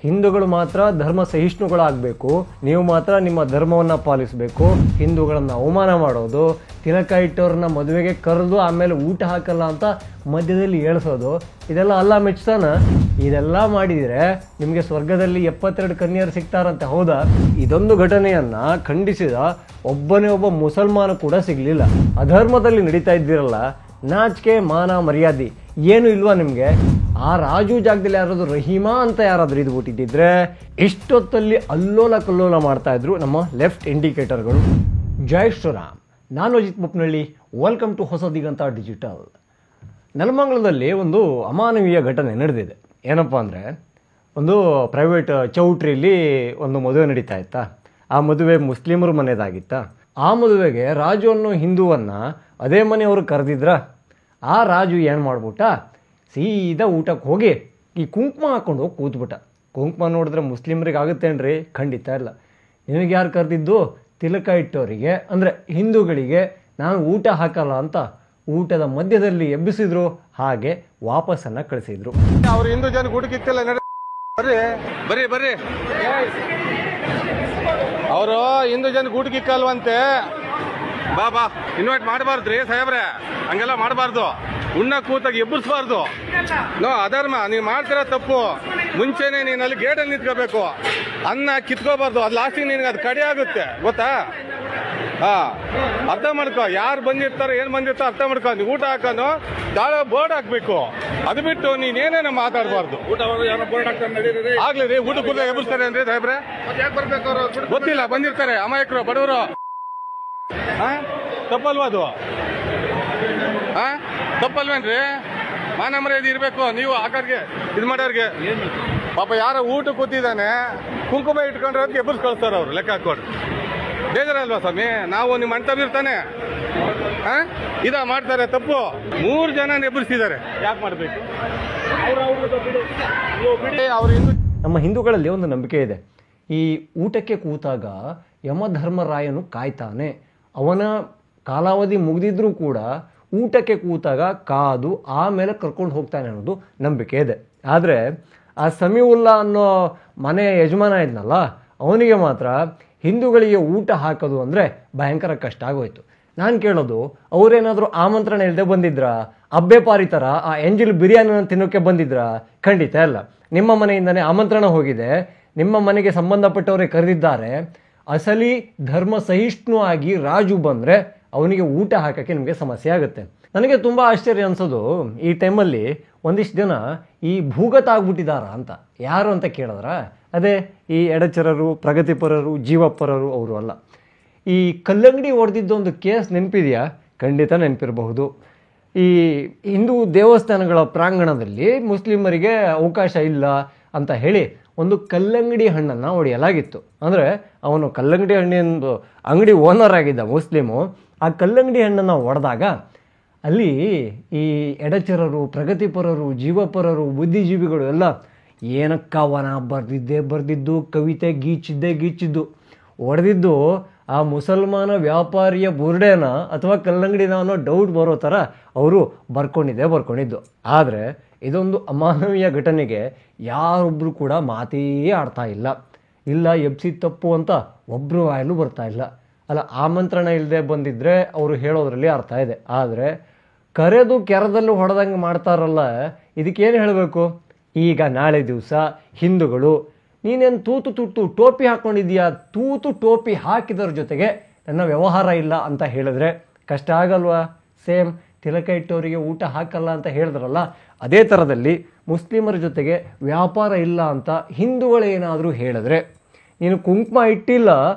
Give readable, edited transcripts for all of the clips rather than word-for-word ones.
ಹಿಂದೂಗಳು ಮಾತ್ರ ಧರ್ಮ ಸಹಿಷ್ಣುಗಳಾಗಬೇಕು, ನೀವು ಮಾತ್ರ ನಿಮ್ಮ ಧರ್ಮವನ್ನು ಪಾಲಿಸಬೇಕು, ಹಿಂದೂಗಳನ್ನು ಅವಮಾನ ಮಾಡೋದು, ತಿಲಕ ಇಟ್ಟವ್ರನ್ನ ಮದುವೆಗೆ ಕರೆದು ಆಮೇಲೆ ಊಟ ಹಾಕಲ್ಲ ಅಂತ ಮಧ್ಯದಲ್ಲಿ ಹೇಳಿಸೋದು, ಇದೆಲ್ಲ ಅಲ್ಲ ಮೆಚ್ತಾನ. ಇದೆಲ್ಲ ಮಾಡಿದರೆ ನಿಮಗೆ ಸ್ವರ್ಗದಲ್ಲಿ 72 ಕನ್ಯರು ಸಿಗ್ತಾರಂತೆ. ಹೌದಾ? ಇದೊಂದು ಘಟನೆಯನ್ನು ಖಂಡಿಸಿದ ಒಬ್ಬನೇ ಒಬ್ಬ ಮುಸಲ್ಮಾನ ಕೂಡ ಸಿಗಲಿಲ್ಲ. ಅಧರ್ಮದಲ್ಲಿ ನಡೀತಾ ಇದ್ದೀರಲ್ಲ, ನಾಚಿಕೆ ಮಾನ ಮರ್ಯಾದೆ ಏನು ಇಲ್ವಾ ನಿಮಗೆ? ಆ ರಾಜು ಜಾಗದಲ್ಲಿ ಯಾರಾದರೂ ರಹೀಮಾ ಅಂತ ಯಾರಾದರೂ ಇದ್ಬಿಟ್ಟಿದ್ದಿದ್ರೆ ಇಷ್ಟೊತ್ತಲ್ಲಿ ಅಲ್ಲೋಲ ಕಲ್ಲೋಲ ಮಾಡ್ತಾ ಇದ್ರು ನಮ್ಮ ಲೆಫ್ಟ್ ಇಂಡಿಕೇಟರ್ಗಳು. ಜೈ ಶ್ರೀರಾಮ್, ನಾನು ಅಜಿತ್ ಮುಪ್ನಳ್ಳಿ. ವೆಲ್ಕಮ್ ಟು ಹೊಸ ದಿಗಂತ ಡಿಜಿಟಲ್. ನೆಲಮಂಗಲದಲ್ಲಿ ಒಂದು ಅಮಾನವೀಯ ಘಟನೆ ನಡೆದಿದೆ. ಏನಪ್ಪ ಅಂದರೆ, ಒಂದು ಪ್ರೈವೇಟ್ ಚೌಟ್ರಿಲಿ ಒಂದು ಮದುವೆ ನಡೀತಾ ಇತ್ತಾ. ಆ ಮದುವೆ ಮುಸ್ಲಿಮರ ಮನೆಯದಾಗಿತ್ತ. ಆ ಮದುವೆಗೆ ರಾಜು ಅನ್ನೋ ಹಿಂದೂವನ್ನು ಅದೇ ಮನೆಯವರು ಕರೆದಿದ್ರ. ಆ ರಾಜು ಏನು ಮಾಡ್ಬಿಟ್ಟ, ಸೀದಾ ಊಟಕ್ಕೆ ಹೋಗಿ ಈ ಕುಂಕುಮ ಹಾಕ್ಕೊಂಡು ಹೋಗಿ ಕೂತ್ಬಿಟ್ಟ. ಕುಂಕುಮ ನೋಡಿದ್ರೆ ಮುಸ್ಲಿಮ್ರಿಗೆ ಆಗುತ್ತೇನ್ರಿ? ಖಂಡಿತ ಇಲ್ಲ. ನಿನಗೆ ಯಾರು ಕರೆದಿದ್ದು? ತಿಲಕ ಇಟ್ಟವರಿಗೆ, ಅಂದರೆ ಹಿಂದೂಗಳಿಗೆ ನಾನು ಊಟ ಹಾಕಲ್ಲ ಅಂತ ಊಟದ ಮಧ್ಯದಲ್ಲಿ ಎಬ್ಬಿಸಿದ್ರು, ಹಾಗೆ ವಾಪಸ್ಸನ್ನು ಕಳಿಸಿದ್ರು. ಅವ್ರು ಹಿಂದೂ ಜನ ಊಟಕ್ಕಿತ್ತಿಲ್ಲ, ಬರ್ರಿ ಬರ್ರಿ. ಅವರು ಹಿಂದೂ ಜನ ಊಟಕ್ಕಿಕ್ಕಲ್ವಂತೆ. ಬಾ ಬಾ, ಇನ್ವೈಟ್ ಮಾಡಬಾರ್ದ್ರಿ ಸಾಹೇಬ್ರೆ, ಹಂಗೆಲ್ಲ ಮಾಡಬಾರ್ದು. ಉಣ್ಣ ಕೂತಾಗ ಎಬ್ಬರಿಸಬಾರ್ದು. ನೋ, ಅಧರ್ಮ. ನೀನು ಮಾಡ್ತಿರೋ ತಪ್ಪು. ಮುಂಚೆನೆ ನೀನು ಅಲ್ಲಿ ಗೇಟಲ್ಲಿ ನಿಂತ್ಕೋಬೇಕು. ಅನ್ನ ಕಿತ್ಕೋಬಾರ್ದು. ಅದು ಲಾಸ್ಟಿಗೆ ನಿನಗೆ ಅದು ಕಡಿ ಆಗುತ್ತೆ, ಗೊತ್ತಾ? ಅರ್ಥ ಮಾಡ್ಕೋ. ಯಾರು ಬಂದಿರ್ತಾರೋ ಏನು ಬಂದಿರ್ತಾರೋ ಅರ್ಥ ಮಾಡ್ಕೊ. ನೀವು ಊಟ ಹಾಕೋನು ದಾಳ ಬೋರ್ಡ್ ಹಾಕ್ಬೇಕು. ಅದು ಬಿಟ್ಟು ನೀನೇನೇನೋ ಮಾತಾಡಬಾರ್ದು. ಆಗ್ಲಿ ರೀ, ಊಟ ಕೂತಾಗ ಎಬ್ಬರಿಸ್ತಾರೆ ಅಂದ್ರೆ ಸಾಹೇಬ್ರೆ ಗೊತ್ತಿಲ್ಲ, ಬಂದಿರ್ತಾರೆ ಅಮಾಯಕರು, ಬಡವರು. ತಪ್ಪಲ್ವಾ ಅದು? ತಪ್ಪಲ್ವೇನ್ರಿ? ಮಾನ ಮರ್ಯಾದೆ ಇರಬೇಕು. ನೀವು ಆಕಾರ್ಗೆ ಇದು ಮಾಡೋರ್ಗೆ ಪಾಪ ಯಾರೋ ಊಟ ಕೂತಿದ್ದಾನೆ, ಕುಂಕುಮ ಇಟ್ಕೊಂಡ್ರೆ ಅದಕ್ಕೆ ಎಬ್ಬರ್ಸ್ ಕಳಿಸ್ತಾರೆ ಅವ್ರು. ಲೆಕ್ಕ ಹಾಕೊಡ್ರಿ. ಬೇಜಾರಲ್ವಾ ಸ್ವಾಮಿ? ನಾವು ನಿಮ್ಮ ಅಣ್ಣ ಇರ್ತಾನೆ ಇದ ಮಾಡ್ತಾರೆ ತಪ್ಪು. 3 ಜನ ಎಬ್ಬರಿಸಿದ್ದಾರೆ. ಯಾಕೆ ಮಾಡಬೇಕು? ನಮ್ಮ ಹಿಂದೂಗಳಲ್ಲಿ ಒಂದು ನಂಬಿಕೆ ಇದೆ. ಈ ಊಟಕ್ಕೆ ಕೂತಾಗ ಯಮಧರ್ಮರಾಯನು ಕಾಯ್ತಾನೆ. ಅವನ ಕಾಲಾವಧಿ ಮುಗಿದಿದ್ರೂ ಕೂಡ ಊಟಕ್ಕೆ ಕೂತಾಗ ಕಾದು ಆಮೇಲೆ ಕರ್ಕೊಂಡು ಹೋಗ್ತಾನೆ ಅನ್ನೋದು ನಂಬಿಕೆ ಇದೆ. ಆದರೆ ಆ ಸಮೀವುಲ್ಲಾ ಅನ್ನೋ ಮನೆ ಯಜಮಾನ ಇದ್ನಲ್ಲ, ಅವನಿಗೆ ಮಾತ್ರ ಹಿಂದೂಗಳಿಗೆ ಊಟ ಹಾಕೋದು ಅಂದರೆ ಭಯಂಕರ ಕಷ್ಟ ಆಗೋಯ್ತು. ನಾನು ಕೇಳೋದು, ಅವರೇನಾದರೂ ಆಮಂತ್ರಣ ಇಲ್ಲದೆ ಬಂದಿದ್ರಾ? ಅಬ್ಬೆ ಪಾರಿ ಥರ ಆ ಎಂಜಿಲ್ ಬಿರಿಯಾನಿನ ತಿನ್ನೋಕ್ಕೆ ಬಂದಿದ್ರಾ? ಖಂಡಿತ ಇಲ್ಲ. ನಿಮ್ಮ ಮನೆಯಿಂದನೇ ಆಮಂತ್ರಣ ಹೋಗಿದೆ, ನಿಮ್ಮ ಮನೆಗೆ ಸಂಬಂಧಪಟ್ಟವರೇ ಕರೆದಿದ್ದಾರೆ. ಅಸಲಿ ಧರ್ಮ ಸಹಿಷ್ಣು ಆಗಿ ರಾಜು ಬಂದರೆ ಅವನಿಗೆ ಊಟ ಹಾಕೋಕ್ಕೆ ನಿಮಗೆ ಸಮಸ್ಯೆ ಆಗುತ್ತೆ. ನನಗೆ ತುಂಬ ಆಶ್ಚರ್ಯ ಅನಿಸೋದು, ಈ ಟೈಮಲ್ಲಿ ಒಂದಿಷ್ಟು ಜನ ಈ ಭೂಗತ ಆಗ್ಬಿಟ್ಟಿದಾರ ಅಂತ. ಯಾರು ಅಂತ ಕೇಳಿದ್ರ, ಅದೇ ಈ ಎಡಚರರು, ಪ್ರಗತಿಪರರು, ಜೀವಪರರು ಅವರು ಅಲ್ಲ. ಈ ಕಲ್ಲಂಗಡಿ ಹೊಡೆದಿದ್ದೊಂದು ಕೇಸ್ ನೆನಪಿದೆಯಾ? ಖಂಡಿತ ನೆನಪಿರಬಹುದು. ಈ ಹಿಂದೂ ದೇವಸ್ಥಾನಗಳ ಪ್ರಾಂಗಣದಲ್ಲಿ ಮುಸ್ಲಿಮರಿಗೆ ಅವಕಾಶ ಇಲ್ಲ ಅಂತ ಹೇಳಿ ಒಂದು ಕಲ್ಲಂಗಡಿ ಹಣ್ಣನ್ನು ಹೊಡೆಯಲಾಗಿತ್ತು. ಅಂದರೆ ಅವನು ಕಲ್ಲಂಗಡಿ ಹಣ್ಣಿನ ಅಂಗಡಿ ಓನರ್ ಆಗಿದ್ದ ಮುಸ್ಲಿಮು. ಆ ಕಲ್ಲಂಗಡಿ ಹಣ್ಣನ್ನು ಹೊಡೆದಾಗ ಅಲ್ಲಿ ಈ ಎಡಚರರು, ಪ್ರಗತಿಪರರು, ಜೀವಪರರು, ಬುದ್ಧಿಜೀವಿಗಳು ಎಲ್ಲ ಏನಕ್ಕವನ ಬರೆದಿದ್ದು ಕವಿತೆ ಗೀಚಿದ್ದು ಹೊಡೆದಿದ್ದು ಆ ಮುಸಲ್ಮಾನ ವ್ಯಾಪಾರಿಯ ಬುರ್ಡೇನ ಅಥವಾ ಕಲ್ಲಂಗಡಿನ ಅನ್ನೋ ಡೌಟ್ ಬರೋ ಥರ ಅವರು ಬರ್ಕೊಂಡಿದ್ದು. ಆದರೆ ಇದೊಂದು ಅಮಾನವೀಯ ಘಟನೆಗೆ ಯಾರೊಬ್ಬರು ಕೂಡ ಮಾತೇ ಆಡ್ತಾ ಇಲ್ಲ ಎಬ್ಸಿದ ತಪ್ಪು ಅಂತ ಒಬ್ಬರು ವಾಯಲು ಬರ್ತಾ ಇಲ್ಲ. ಅಲ್ಲ, ಆಮಂತ್ರಣ ಇಲ್ಲದೆ ಬಂದಿದ್ರೆ ಅವರು ಹೇಳೋದ್ರಲ್ಲಿ ಅರ್ಥ ಇದೆ. ಆದರೆ ಕರೆದು ಕೆರದಲ್ಲೂ ಹೊಡೆದಂಗೆ ಮಾಡ್ತಾರಲ್ಲ, ಇದಕ್ಕೇನು ಹೇಳಬೇಕು? ಈಗ ನಾಳೆ ದಿವಸ ಹಿಂದೂಗಳು ನೀನೇನು ತೂತು ಟೋಪಿ ಹಾಕ್ಕೊಂಡಿದ್ದೀಯಾ, ಟೋಪಿ ಹಾಕಿದರ ಜೊತೆಗೆ ನನ್ನ ವ್ಯವಹಾರ ಇಲ್ಲ ಅಂತ ಹೇಳಿದ್ರೆ ಕಷ್ಟ ಆಗಲ್ವಾ? ಸೇಮ್ ತಿಲಕ ಇಟ್ಟವರಿಗೆ ಊಟ ಹಾಕಲ್ಲ ಅಂತ ಹೇಳಿದ್ರಲ್ಲ, ಅದೇ ಥರದಲ್ಲಿ ಮುಸ್ಲಿಮರ ಜೊತೆಗೆ ವ್ಯಾಪಾರ ಇಲ್ಲ ಅಂತ ಹಿಂದೂಗಳೇನಾದರೂ ಹೇಳಿದ್ರೆ, ನೀನು ಕುಂಕುಮ ಇಟ್ಟಿಲ್ಲ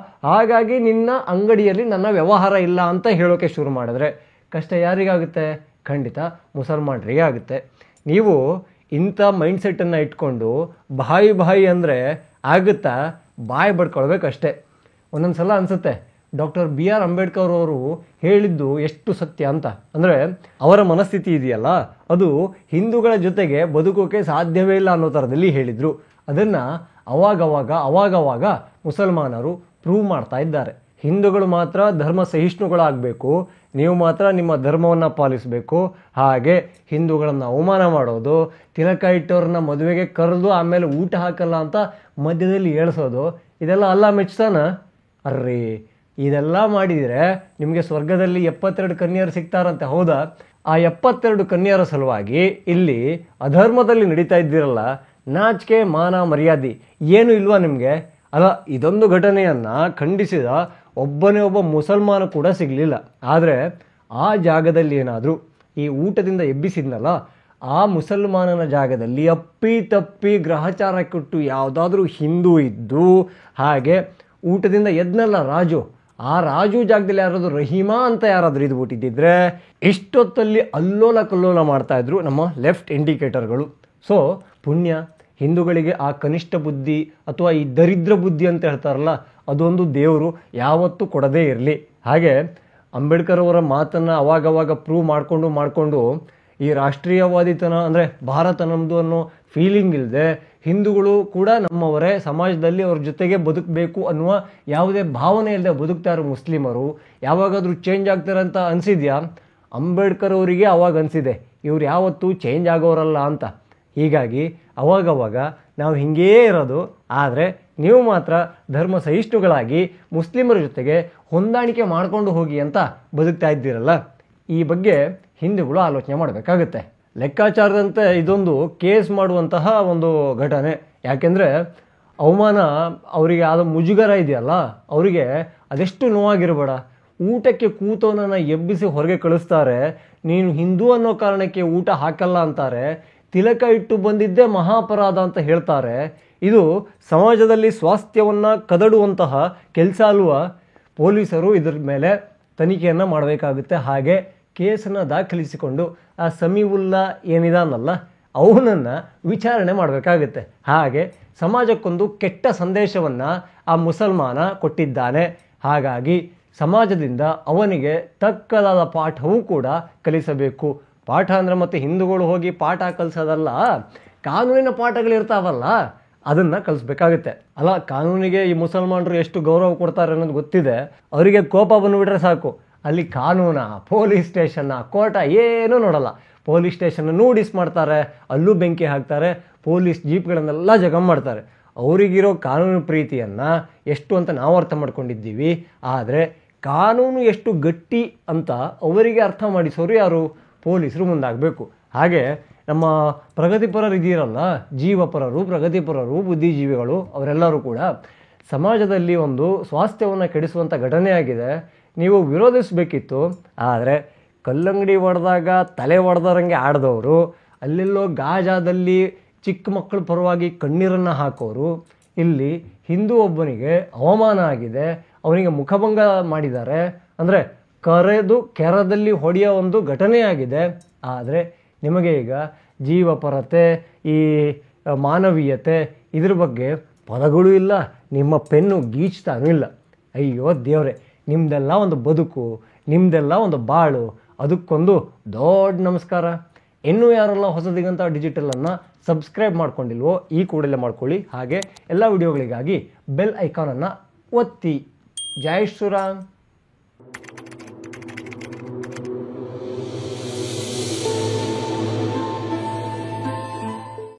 ಹಾಗಾಗಿ ನಿನ್ನ ಅಂಗಡಿಯಲ್ಲಿ ನನ್ನ ವ್ಯವಹಾರ ಇಲ್ಲ ಅಂತ ಹೇಳೋಕ್ಕೆ ಶುರು ಮಾಡಿದ್ರೆ ಕಷ್ಟ ಯಾರಿಗಾಗುತ್ತೆ? ಖಂಡಿತ ಮುಸಲ್ಮಾನರಿಗೆ ಆಗುತ್ತೆ. ನೀವು ಇಂಥ ಮೈಂಡ್ಸೆಟ್ಟನ್ನು ಇಟ್ಕೊಂಡು ಬಾಯಿ ಅಂದರೆ ಆಗುತ್ತಾ? ಬಾಯಿ ಬಡ್ಕೊಳ್ಬೇಕಷ್ಟೇ. ಒಂದೊಂದು ಸಲ ಅನಿಸುತ್ತೆ, ಡಾಕ್ಟರ್ BR ಅಂಬೇಡ್ಕರ್ ಅವರು ಹೇಳಿದ್ದು ಎಷ್ಟು ಸತ್ಯ ಅಂತ. ಅಂದರೆ ಅವರ ಮನಸ್ಥಿತಿ ಇದೆಯಲ್ಲ, ಅದು ಹಿಂದೂಗಳ ಜೊತೆಗೆ ಬದುಕೋಕೆ ಸಾಧ್ಯವೇ ಇಲ್ಲ ಅನ್ನೋ ಥರದಲ್ಲಿ ಹೇಳಿದರು. ಅದನ್ನು ಅವಾಗವಾಗ ಮುಸಲ್ಮಾನರು ಪ್ರೂವ್ ಮಾಡ್ತಾ ಇದ್ದಾರೆ. ಹಿಂದೂಗಳು ಮಾತ್ರ ಧರ್ಮ ಸಹಿಷ್ಣುಗಳಾಗಬೇಕು, ನೀವು ಮಾತ್ರ ನಿಮ್ಮ ಧರ್ಮವನ್ನು ಪಾಲಿಸಬೇಕು. ಹಾಗೆ ಹಿಂದೂಗಳನ್ನು ಅವಮಾನ ಮಾಡೋದು, ತಿಲಕ ಇಟ್ಟವ್ರನ್ನ ಮದುವೆಗೆ ಕರೆದು ಆಮೇಲೆ ಊಟ ಹಾಕಲ್ಲ ಅಂತ ಮಧ್ಯದಲ್ಲಿ ಹೇಳ್ಸೋದು, ಇದೆಲ್ಲ ಅಲ್ಲ ಮೆಚ್ತಾನ? ಅರ್ರಿ, ಇದೆಲ್ಲ ಮಾಡಿದರೆ ನಿಮಗೆ ಸ್ವರ್ಗದಲ್ಲಿ 72 ಕನ್ಯರು ಸಿಗ್ತಾರಂತೆ. ಹೌದಾ? ಆ 72 ಕನ್ಯರ ಸಲುವಾಗಿ ಇಲ್ಲಿ ಅಧರ್ಮದಲ್ಲಿ ನಡೀತಾ ಇದ್ದೀರಲ್ಲ, ನಾಚಿಕೆ ಮಾನ ಮರ್ಯಾದೆ ಏನು ಇಲ್ವಾ ನಿಮಗೆ? ಅಲ್ಲ, ಇದೊಂದು ಘಟನೆಯನ್ನು ಖಂಡಿಸಿದ ಒಬ್ಬನೇ ಒಬ್ಬ ಮುಸಲ್ಮಾನ ಕೂಡ ಸಿಗಲಿಲ್ಲ. ಆದರೆ ಆ ಜಾಗದಲ್ಲಿ ಏನಾದರೂ ಈ ಊಟದಿಂದ ಎಬ್ಬಿಸಿದ್ನಲ್ಲ, ಆ ಮುಸಲ್ಮಾನನ ಜಾಗದಲ್ಲಿ ಅಪ್ಪಿ ತಪ್ಪಿ ಗ್ರಹಚಾರ ಕೊಟ್ಟು ಯಾವುದಾದ್ರೂ ಹಿಂದೂ ಇದ್ದು ಹಾಗೆ ಊಟದಿಂದ ಎದ್ನಲ್ಲ ರಾಜು, ಆ ರಾಜು ಜಾಗದಲ್ಲಿ ಯಾರಾದರೂ ರಹೀಮಾ ಅಂತ ಯಾರಾದರೂ ಇದ್ಬಿಟ್ಟಿದ್ದಿದ್ರೆ ಇಷ್ಟೊತ್ತಲ್ಲಿ ಅಲ್ಲೋಲ ಕಲ್ಲೋಲ ಮಾಡ್ತಾ ಇದ್ರು ನಮ್ಮ ಲೆಫ್ಟ್ ಇಂಡಿಕೇಟರ್ಗಳು. ಸೊ ಪುಣ್ಯ ಹಿಂದೂಗಳಿಗೆ ಆ ಕನಿಷ್ಠ ಬುದ್ಧಿ ಅಥವಾ ಈ ದರಿದ್ರ ಬುದ್ಧಿ ಅಂತ ಹೇಳ್ತಾರಲ್ಲ, ಅದೊಂದು ದೇವರು ಯಾವತ್ತೂ ಕೊಡದೇ ಇರಲಿ. ಹಾಗೆ ಅಂಬೇಡ್ಕರ್ ಅವರ ಮಾತನ್ನು ಅವಾಗವಾಗ ಪ್ರೂವ್ ಮಾಡಿಕೊಂಡು ಈ ರಾಷ್ಟ್ರೀಯವಾದಿತನ ಅಂದರೆ ಭಾರತ ನಮ್ಮದು ಅನ್ನೋ ಫೀಲಿಂಗ್ ಇಲ್ಲದೆ ಹಿಂದೂಗಳು ಕೂಡ ನಮ್ಮವರೇ, ಸಮಾಜದಲ್ಲಿ ಅವ್ರ ಜೊತೆಗೆ ಬದುಕಬೇಕು ಅನ್ನುವ ಯಾವುದೇ ಭಾವನೆ ಇಲ್ಲದೆ ಬದುಕ್ತಾ ಇರೋ ಮುಸ್ಲಿಮರು ಯಾವಾಗಾದರೂ ಚೇಂಜ್ ಆಗ್ತಾರೆ ಅಂತ ಅನಿಸಿದ್ಯಾ? ಅಂಬೇಡ್ಕರ್ ಅವರಿಗೆ ಅವಾಗ ಅನಿಸಿದೆ ಇವ್ರು ಯಾವತ್ತೂ ಚೇಂಜ್ ಆಗೋರಲ್ಲ ಅಂತ. ಹೀಗಾಗಿ ಅವಾಗವಾಗ ನಾವು ಹಿಂಗೇ ಇರೋದು. ಆದರೆ ನೀವು ಮಾತ್ರ ಧರ್ಮ ಸಹಿಷ್ಣುಗಳಾಗಿ ಮುಸ್ಲಿಮರ ಜೊತೆಗೆ ಹೊಂದಾಣಿಕೆ ಮಾಡಿಕೊಂಡು ಹೋಗಿ ಅಂತ ಬದುಕ್ತಾ ಇದ್ದೀರಲ್ಲ, ಈ ಬಗ್ಗೆ ಹಿಂದೂಗಳು ಆಲೋಚನೆ ಮಾಡಬೇಕಾಗುತ್ತೆ. ಲೆಕ್ಕಾಚಾರದಂತೆ ಇದೊಂದು ಕೇಸ್ ಮಾಡುವಂತಹ ಒಂದು ಘಟನೆ. ಯಾಕೆಂದರೆ ಅವಮಾನ ಅವರಿಗೆ ಆದ ಮುಜುಗರ ಇದೆಯಲ್ಲ, ಅವರಿಗೆ ಅದೆಷ್ಟು ನೋವಾಗಿರಬೇಡ. ಊಟಕ್ಕೆ ಕೂತವನನ್ನು ಎಬ್ಬಿಸಿ ಹೊರಗೆ ಕಳಿಸ್ತಾರೆ, ನೀನು ಹಿಂದೂ ಅನ್ನೋ ಕಾರಣಕ್ಕೆ ಊಟ ಹಾಕಲ್ಲ ಅಂತಾರೆ, ತಿಲಕ ಇಟ್ಟು ಬಂದಿದ್ದೇ ಮಹಾಪರಾಧ ಅಂತ ಹೇಳ್ತಾರೆ. ಇದು ಸಮಾಜದಲ್ಲಿ ಸ್ವಾಸ್ಥ್ಯವನ್ನು ಕದಡುವಂತಹ ಕೆಲಸ ಅಲ್ವಾ? ಪೊಲೀಸರು ಇದರ ಮೇಲೆ ತನಿಖೆಯನ್ನು ಮಾಡಬೇಕಾಗುತ್ತೆ. ಹಾಗೆ ಕೇಸನ್ನು ದಾಖಲಿಸಿಕೊಂಡು ಆ ಸಮೀವುಲ್ಲಾ ಏನಿದಾನಲ್ಲ ಅವನನ್ನು ವಿಚಾರಣೆ ಮಾಡಬೇಕಾಗುತ್ತೆ. ಹಾಗೆ ಸಮಾಜಕ್ಕೊಂದು ಕೆಟ್ಟ ಸಂದೇಶವನ್ನು ಆ ಮುಸಲ್ಮಾನ ಕೊಟ್ಟಿದ್ದಾನೆ. ಹಾಗಾಗಿ ಸಮಾಜದಿಂದ ಅವನಿಗೆ ತಕ್ಕದಾದ ಪಾಠವೂ ಕೂಡ ಕಲಿಸಬೇಕು. ಪಾಠ ಅಂದರೆ ಮತ್ತೆ ಹಿಂದೂಗಳು ಹೋಗಿ ಪಾಠ ಕಲಿಸೋದಲ್ಲ, ಕಾನೂನಿನ ಪಾಠಗಳಿರ್ತಾವಲ್ಲ ಅದನ್ನು ಕಲಿಸ್ಬೇಕಾಗುತ್ತೆ. ಅಲ್ಲ, ಕಾನೂನಿಗೆ ಈ ಮುಸಲ್ಮಾನರು ಎಷ್ಟು ಗೌರವ ಕೊಡ್ತಾರೆ ಅನ್ನೋದು ಗೊತ್ತಿದೆ. ಅವರಿಗೆ ಕೋಪ ಬಂದುಬಿಟ್ರೆ ಸಾಕು, ಅಲ್ಲಿ ಕಾನೂನ, ಪೊಲೀಸ್ ಸ್ಟೇಷನ್ನ, ಕೋರ್ಟ ಏನೂ ನೋಡಲ್ಲ. ಪೊಲೀಸ್ ಸ್ಟೇಷನ್ನ ನೋಟಿಸ್ ಮಾಡ್ತಾರೆ, ಅಲ್ಲೂ ಬೆಂಕಿ ಹಾಕ್ತಾರೆ, ಪೊಲೀಸ್ ಜೀಪ್ಗಳನ್ನೆಲ್ಲ ಜಗಮ್ ಮಾಡ್ತಾರೆ. ಅವರಿಗಿರೋ ಕಾನೂನು ಪ್ರೀತಿಯನ್ನು ಎಷ್ಟು ಅಂತ ನಾವು ಅರ್ಥ ಮಾಡ್ಕೊಂಡಿದ್ದೀವಿ. ಆದರೆ ಕಾನೂನು ಎಷ್ಟು ಗಟ್ಟಿ ಅಂತ ಅವರಿಗೆ ಅರ್ಥ ಮಾಡಿಸೋರು ಯಾರು? ಪೊಲೀಸರು ಮುಂದಾಗಬೇಕು. ಹಾಗೆ ನಮ್ಮ ಪ್ರಗತಿಪರರು ಇದೀರಲ್ಲ, ಜೀವಪರರು, ಪ್ರಗತಿಪರರು, ಬುದ್ಧಿಜೀವಿಗಳು, ಅವರೆಲ್ಲರೂ ಕೂಡ ಸಮಾಜದಲ್ಲಿ ಒಂದು ಸ್ವಾಸ್ಥ್ಯವನ್ನು ಕೆಡಿಸುವಂಥ ಘಟನೆಯಾಗಿದೆ. ನೀವು ವಿರೋಧಿಸಬೇಕಿತ್ತು. ಆದರೆ ಕಲ್ಲಂಗಡಿ ಹೊಡೆದಾಗ ತಲೆ ಹೊಡೆದರಂಗೆ ಆಡಿದವರು, ಅಲ್ಲೆಲ್ಲೋ ಗಾಜಾದಲ್ಲಿ ಚಿಕ್ಕ ಮಕ್ಕಳ ಪರವಾಗಿ ಕಣ್ಣೀರನ್ನು ಹಾಕೋರು, ಇಲ್ಲಿ ಹಿಂದೂ ಒಬ್ಬನಿಗೆ ಅವಮಾನ ಆಗಿದೆ, ಅವನಿಗೆ ಮುಖಭಂಗ ಮಾಡಿದ್ದಾರೆ ಅಂದರೆ ಕರೆದು ಕೆರದಲ್ಲಿ ಹೊಡೆಯೋ ಒಂದು ಘಟನೆಯಾಗಿದೆ. ಆದರೆ ನಿಮಗೆ ಈಗ ಜೀವಪರತೆ, ಈ ಮಾನವೀಯತೆ ಇದ್ರ ಬಗ್ಗೆ ಪದಗಳು ಇಲ್ಲ, ನಿಮ್ಮ ಪೆನ್ನು ಗೀಚ್ತಾನೂ ಇಲ್ಲ. ಅಯ್ಯೋ ದೇವರೇ, ನಿಮ್ಮದೆಲ್ಲ ಒಂದು ಬದುಕು, ನಿಮ್ಮದೆಲ್ಲ ಒಂದು ಬಾಳು, ಅದಕ್ಕೊಂದು ದೊಡ್ಡ ನಮಸ್ಕಾರ. ಇನ್ನೂ ಯಾರೆಲ್ಲ ಹೊಸ ದಿಗಂತ ಡಿಜಿಟಲನ್ನು ಸಬ್ಸ್ಕ್ರೈಬ್ ಮಾಡ್ಕೊಂಡಿಲ್ವೋ ಈ ಕೂಡಲೇ ಮಾಡ್ಕೊಳ್ಳಿ. ಹಾಗೆ ಎಲ್ಲ ವಿಡಿಯೋಗಳಿಗಾಗಿ ಬೆಲ್ ಐಕಾನನ್ನು ಒತ್ತಿ. ಜೈ ಶ್ರೀರಾಮ್.